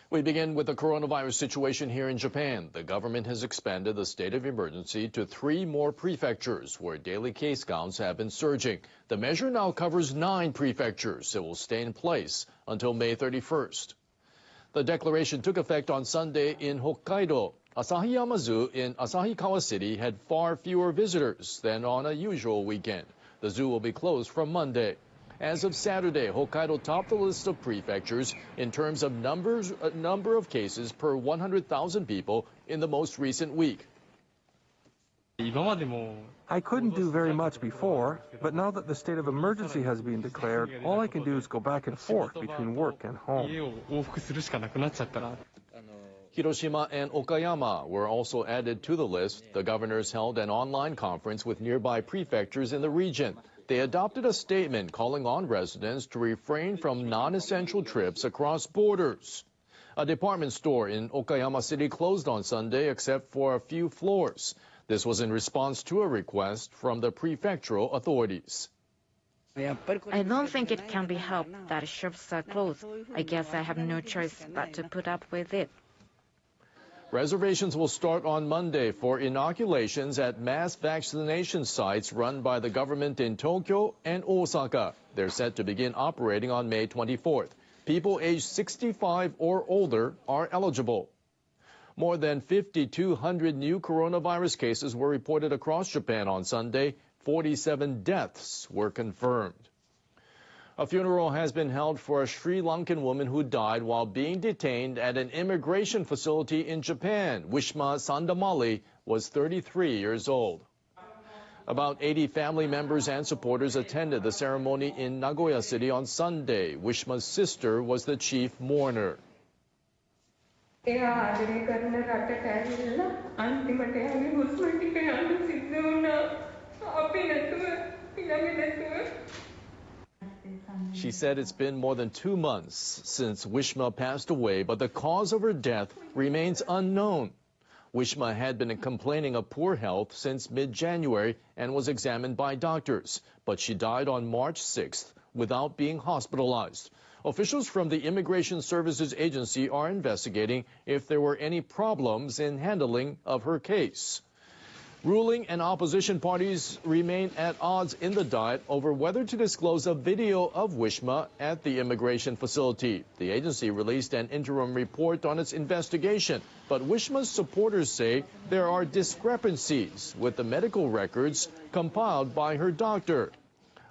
We begin with the coronavirus situation here in Japan. The government has expanded the state of emergency to 3 more prefectures where daily case counts have been surging. The measure now covers 9 prefectures. It will stay in place until May 31st. The declaration took effect on Sunday in Hokkaido. Asahiyama Zoo in Asahikawa City had far fewer visitors than on a usual weekend. The zoo will be closed from Monday. As of Saturday, Hokkaido topped the list of prefectures in terms of number of cases per 100,000 people in the most recent week. I couldn't do very much before, but now that the state of emergency has been declared, all I can do is go back and forth between work and home. Hiroshima and Okayama were also added to the list. The governors held an online conference with nearby prefectures in the region. They adopted a statement calling on residents to refrain from non-essential trips across borders. A department store in Okayama City closed on Sunday except for a few floors. This was in response to a request from the prefectural authorities. I don't think it can be helped that shops are closed. I guess I have no choice but to put up with it. Reservations will start on Monday for inoculations at mass vaccination sites run by the government in Tokyo and Osaka. They're set to begin operating on May 24th. People aged 65 or older are eligible. More than 5,200 new coronavirus cases were reported across Japan on Sunday. 47 deaths were confirmed. A funeral has been held for a Sri Lankan woman who died while being detained at an immigration facility in Japan. Wishma Sandamali was 33 years old. About 80 family members and supporters attended the ceremony in Nagoya City on Sunday. Wishma's sister was the chief mourner. She said it's been more than 2 months since Wishma passed away, but the cause of her death remains unknown. Wishma had been complaining of poor health since mid-January and was examined by doctors, but she died on March 6th without being hospitalized. Officials from the Immigration Services Agency are investigating if there were any problems in handling of her case. Ruling and opposition parties remain at odds in the Diet over whether to disclose a video of Wishma at the immigration facility. The agency released an interim report on its investigation, but Wishma's supporters say there are discrepancies with the medical records compiled by her doctor.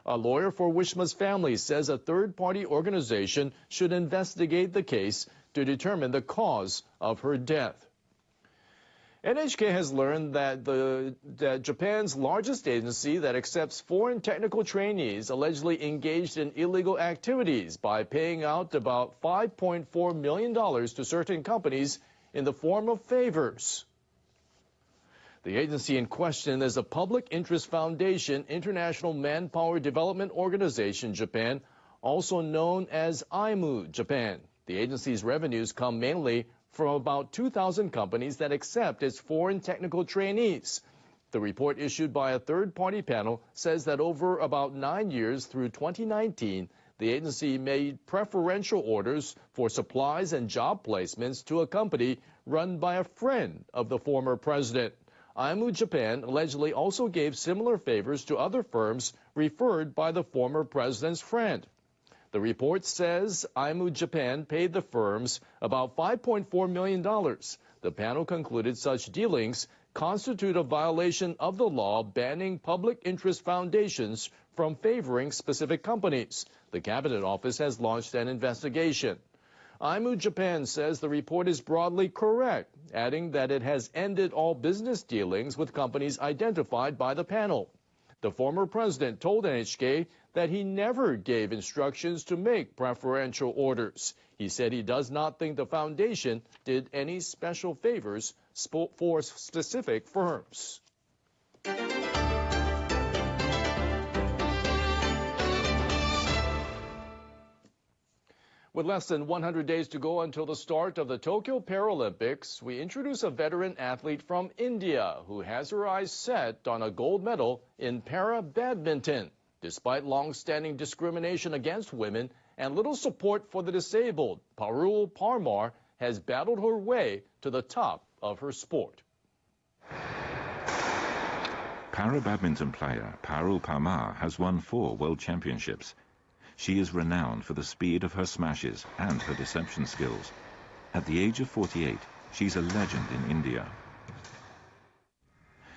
A lawyer for Wishma's family says a third-party organization should investigate the case to determine the cause of her death. NHK has learned that Japan's largest agency that accepts foreign technical trainees allegedly engaged in illegal activities by paying out about $5.4 million to certain companies in the form of favors. The agency in question is a Public Interest Foundation International Manpower Development Organization Japan, also known as AIMU Japan. The agency's revenues come mainly from about 2,000 companies that accept its foreign technical trainees. The report issued by a third-party panel says that over about 9 years through 2019, the agency made preferential orders for supplies and job placements to a company run by a friend of the former president. AIMU Japan allegedly also gave similar favors to other firms referred by the former president's friend. The report says AIMU Japan paid the firms about $5.4 million. The panel concluded such dealings constitute a violation of the law banning public interest foundations from favoring specific companies. The Cabinet Office has launched an investigation. AIMU Japan says the report is broadly correct, adding that it has ended all business dealings with companies identified by the panel. The former president told NHK that he never gave instructions to make preferential orders. He said he does not think the foundation did any special favors for specific firms. With less than 100 days to go until the start of the Tokyo Paralympics, we introduce a veteran athlete from India who has her eyes set on a gold medal in para-badminton. Despite long-standing discrimination against women and little support for the disabled, Parul Parmar has battled her way to the top of her sport. Para-badminton player Parul Parmar has won 4 world championships. She is renowned for the speed of her smashes and her deception skills. At the age of 48, she's a legend in India.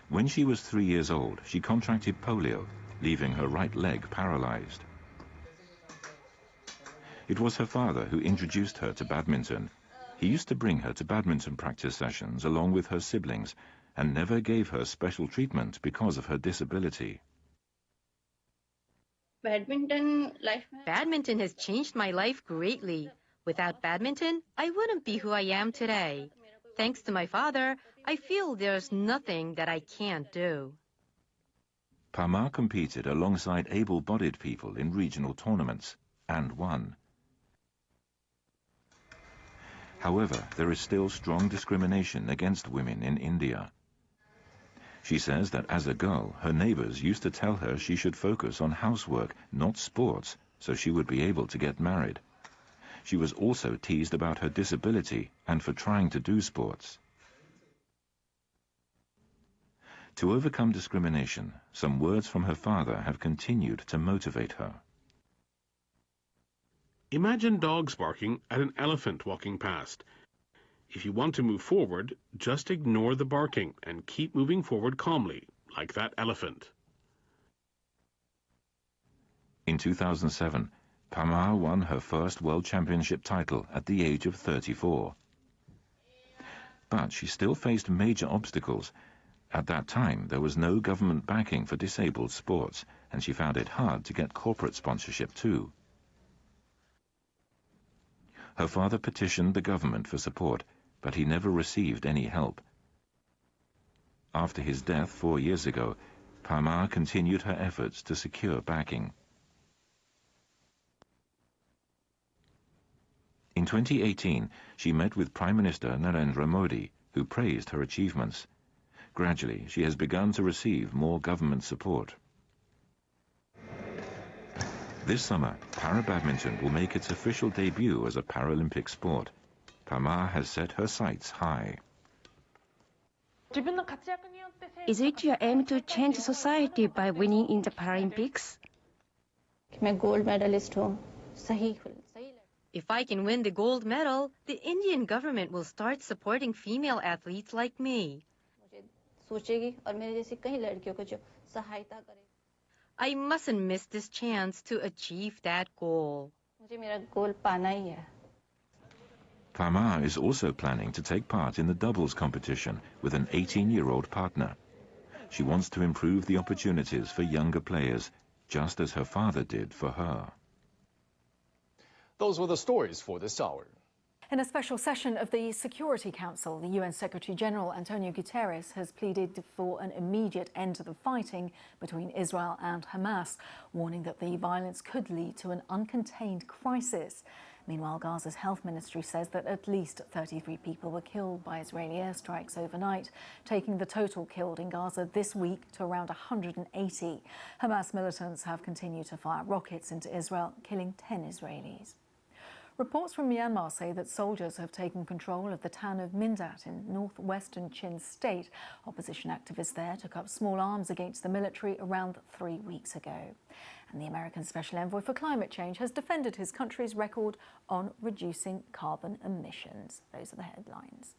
When she was 3 years old, she contracted polio, leaving her right leg paralyzed. It was her father who introduced her to badminton. He used to bring her to badminton practice sessions along with her siblings and never gave her special treatment because of her disability. Badminton has changed my life greatly. Without badminton, I wouldn't be who I am today. Thanks to my father, I feel there's nothing that I can't do. Parmar competed alongside able-bodied people in regional tournaments and won. However, there is still strong discrimination against women in India. She says that as a girl, her neighbors used to tell her she should focus on housework, not sports, so she would be able to get married. She was also teased about her disability and for trying to do sports. To overcome discrimination, some words from her father have continued to motivate her. Imagine dogs barking at an elephant walking past. If you want to move forward, just ignore the barking and keep moving forward calmly, like that elephant. In 2007, Parmar won her first World Championship title at the age of 34. But she still faced major obstacles. At that time, there was no government backing for disabled sports, and she found it hard to get corporate sponsorship too. Her father petitioned the government for support, but he never received any help. After his death 4 years ago, Parmar continued her efforts to secure backing. In 2018, she met with Prime Minister Narendra Modi, who praised her achievements. Gradually, she has begun to receive more government support. This summer, para-badminton will make its official debut as a Paralympic sport. Parmar has set her sights high. Is it your aim to change society by winning in the Paralympics? If I can win the gold medal, the Indian government will start supporting female athletes like me. I mustn't miss this chance to achieve that goal. Parmar is also planning to take part in the doubles competition with an 18-year-old partner. She wants to improve the opportunities for younger players, just as her father did for her. Those were the stories for this hour. In a special session of the Security Council, the UN Secretary-General Antonio Guterres has pleaded for an immediate end to the fighting between Israel and Hamas, warning that the violence could lead to an uncontained crisis. Meanwhile, Gaza's health ministry says that at least 33 people were killed by Israeli airstrikes overnight, taking the total killed in Gaza this week to around 180. Hamas militants have continued to fire rockets into Israel, killing 10 Israelis. Reports from Myanmar say that soldiers have taken control of the town of Mindat in northwestern Chin State. Opposition activists there took up small arms against the military around 3 weeks ago. And the American Special Envoy for Climate Change has defended his country's record on reducing carbon emissions. Those are the headlines.